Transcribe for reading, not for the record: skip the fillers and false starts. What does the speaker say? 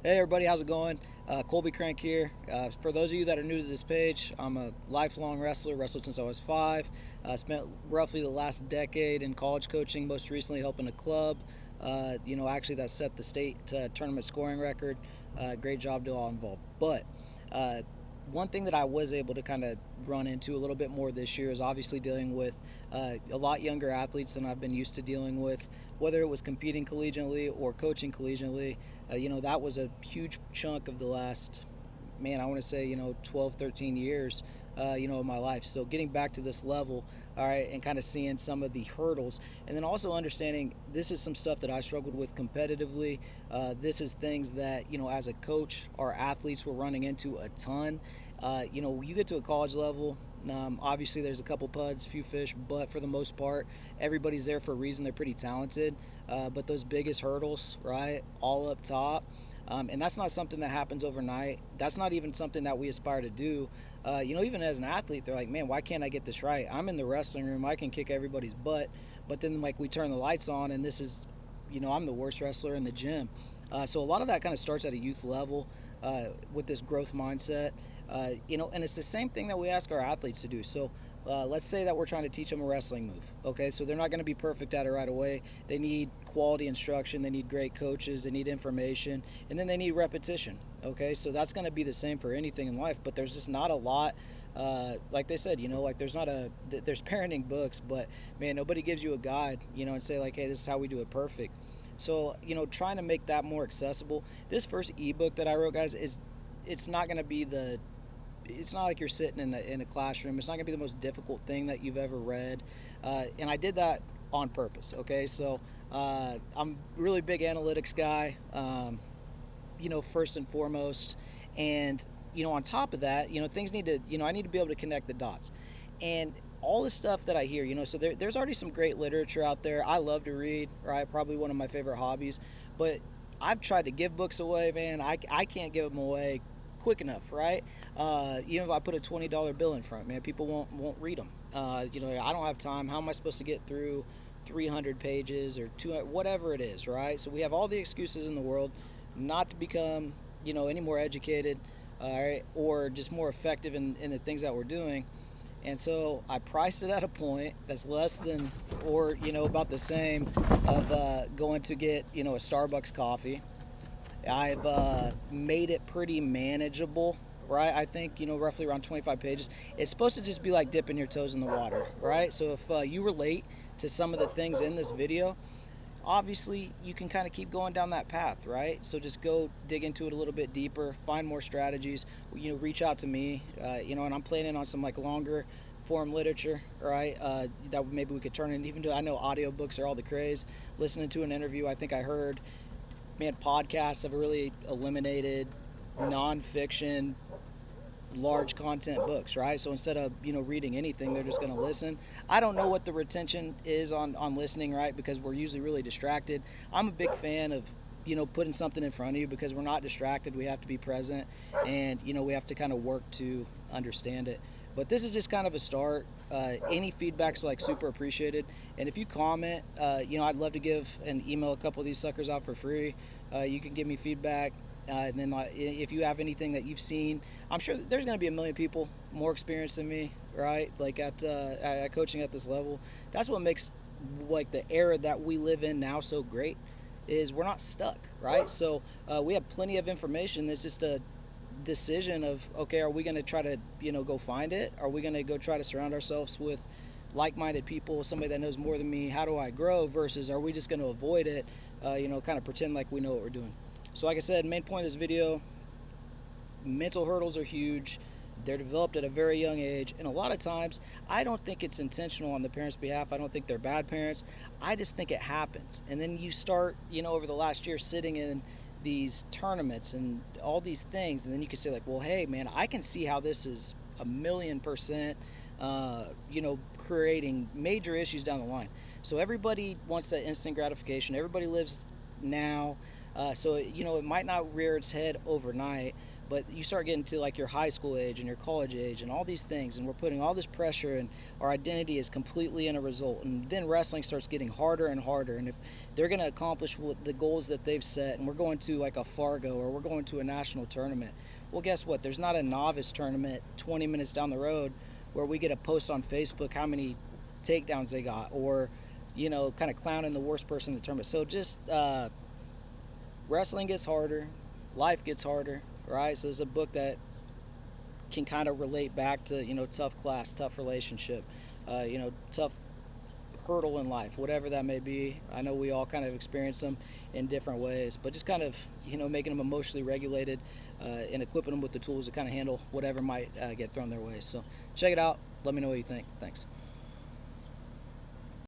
Hey everybody, how's it going? Colby Crank here. For those of you that are new to this page, I'm a lifelong wrestler, wrestled since I was 5. Spent roughly the last decade in college coaching, most recently helping a club, actually that set the state tournament scoring record. Great job to all involved. But uh, one thing that I was able to kind of run into a little bit more this year is obviously dealing with a lot younger athletes than I've been used to dealing with, whether it was competing collegiately or coaching collegiately. That was a huge chunk of the last, man, I want to say, 12, 13 years, of my life. So getting back to this level, all right, and kind of seeing some of the hurdles, and then also understanding this is some stuff that I struggled with competitively. This is things that, as a coach, our athletes were running into a ton. You get to a college level, obviously, there's a couple puds, few fish, but for the most part, everybody's there for a reason. They're pretty talented. But those biggest hurdles, right, all up top, and that's not something that happens overnight. That's not even something that we aspire to do. Even as an athlete, they're like, man, why can't I get this right? I'm in the wrestling room. I can kick everybody's butt. But then, like, we turn the lights on, and this is, I'm the worst wrestler in the gym. So a lot of that kind of starts at a youth level with this growth mindset. And it's the same thing that we ask our athletes to do. So let's say that we're trying to teach them a wrestling move. Okay, so they're not going to be perfect at it right away. They need quality instruction, they need great coaches, they need information, and then they need repetition. Okay, so that's going to be the same for anything in life, but there's just not a lot. Like they said, there's parenting books, but man, nobody gives you a guide, and say like, hey, this is how we do it perfect. So, trying to make that more accessible. This first ebook that I wrote, guys, it's not going to be it's not like you're sitting in a classroom. It's not going to be the most difficult thing that you've ever read. And I did that on purpose, okay? So I'm a really big analytics guy, first and foremost. And, on top of that, things need to, I need to be able to connect the dots. And all the stuff that I hear, so there's already some great literature out there. I love to read, right? Probably one of my favorite hobbies. But I've tried to give books away, man. I can't give them away quick enough, right? Even if I put a $20 bill in front, man, people won't read them. I don't have time. How am I supposed to get through 300 pages or 200, whatever it is, right? So we have all the excuses in the world not to become, any more educated, right, or just more effective in the things that we're doing. And so I priced it at a point that's less than, or about the same of going to get a Starbucks coffee. I've made it pretty manageable, right? I think, roughly around 25 pages. It's supposed to just be like dipping your toes in the water, right? So if you relate to some of the things in this video, obviously you can kind of keep going down that path, right? So just go dig into it a little bit deeper, find more strategies, reach out to me, and I'm planning on some like longer form literature, right? That maybe we could turn it even to, I know audiobooks are all the craze. Listening to an interview, I think I heard, man, podcasts have really eliminated nonfiction, large content books, right? So instead of reading anything, they're just going to listen. I don't know what the retention is on listening, right? Because we're usually really distracted. I'm a big fan of putting something in front of you because we're not distracted. We have to be present, and we have to kind of work to understand it. But this is just kind of a start. Any feedback's like super appreciated. And if you comment, I'd love to give and email a couple of these suckers out for free. You can give me feedback. And then if you have anything that you've seen, I'm sure there's going to be a million people more experienced than me, right? Like at coaching at this level. That's what makes like the era that we live in now so great is we're not stuck, right? So we have plenty of information. It's just a decision of, okay, are we going to try to go find it? Are we going to go try to surround ourselves with like-minded people, somebody that knows more than me? How do I grow? Versus are we just going to avoid it, kind of pretend like we know what we're doing? So like I said, main point of this video, mental hurdles are huge. They're developed at a very young age, and a lot of times I don't think it's intentional on the parents' behalf. I don't think they're bad parents. I just think it happens. And then you start, over the last year sitting in these tournaments and all these things, and then you can say like, well, hey man, I can see how this is 1,000,000%, creating major issues down the line. So everybody wants that instant gratification. Everybody lives now. So it might not rear its head overnight, but you start getting to like your high school age and your college age and all these things, and we're putting all this pressure, and our identity is completely in a result. And then wrestling starts getting harder and harder. And if they're going to accomplish what the goals that they've set, and we're going to like a Fargo or we're going to a national tournament. Well, guess what? There's not a novice tournament 20 minutes down the road where we get a post on Facebook how many takedowns they got, or kind of clowning the worst person in the tournament. So just wrestling gets harder, life gets harder, right? So it's a book that can kind of relate back to tough class, tough relationship, tough hurdle in life, whatever that may be. I know we all kind of experience them in different ways, but just kind of making them emotionally regulated and equipping them with the tools to kind of handle whatever might get thrown their way. So check it out. Let me know what you think. Thanks.